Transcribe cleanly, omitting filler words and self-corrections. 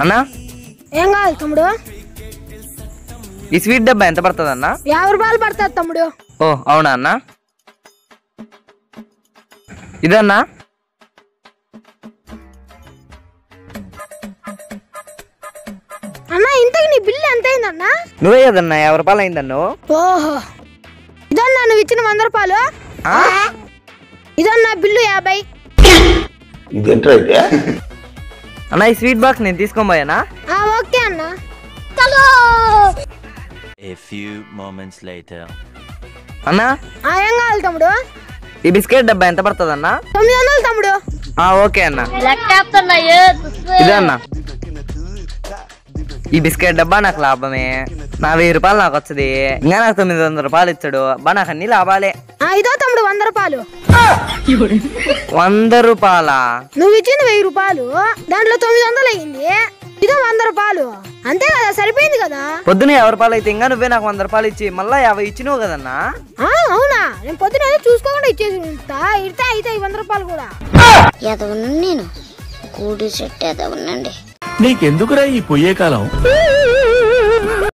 అన్నా ఏం కావాలి తమ్ముడు? ఈ స్వీట్ డబ్బా ఎంత పడుతుంది అన్న? 50 రూపాయలు పడుతుంది తమ్ముడు. ఓ అవునా అన్న? ఇదన్నా అన్న ఇంతకు నీ బిల్లు ఎంత అయిందన్నా? నువ్వే కదన్నా 50 రూపాయలు అయిందన్ను. ఓహో ఇదన్నా నువ్వు ఇచ్చిన 100 రూపాయలు. ఇదన్నా బిల్లు 50. అన్న ఈ స్వీట్ బాక్స్ నేను తీసుకోబోయానా? ఓకే అన్న. A few moments later. అన్నా ఏం కావాలి తమ్ముడు? ఈ బిస్కెట్ డబ్బా ఎంత పడుతుంది అన్న? 900 తమ్ముడు. ఓకే అన్న. ఇదన్నా ఈ బిస్కెట్ డబ్బా నాకు లాభమే. నా 1000 రూపాయలు నాకు వస్తుంది, ఇంకా నాకు 900 రూపాయలు ఇచ్చాడు. నాకు అన్ని లాభాలే. ఇదో తమ్ముడు 100 రూపాయలు. 100 రూపాయలా? నువ్వు ఇచ్చింది 1000 రూపాయలు, దాంట్లో 900 అయింది. ఇదో 100 రూపాయలు అంతే కదా, సరిపోయింది కదా. పొద్దున 50 రూపాయలు అయితే ఇంకా నువ్వే నాకు 100 రూపాయలు ఇచ్చి మళ్ళా 50 ఇచ్చినావు కదన్నా. అవునా? నేను పొద్దున ఏదో చూసుకోకుండా ఇచ్చేసి ఇస్తే అయితే 100 రూపాయలు కూడా. ఎదవను నేను కూడి చెట్టు ఎదవనండి. నీకెందుకురా ఈ పొయ్యే కాలం?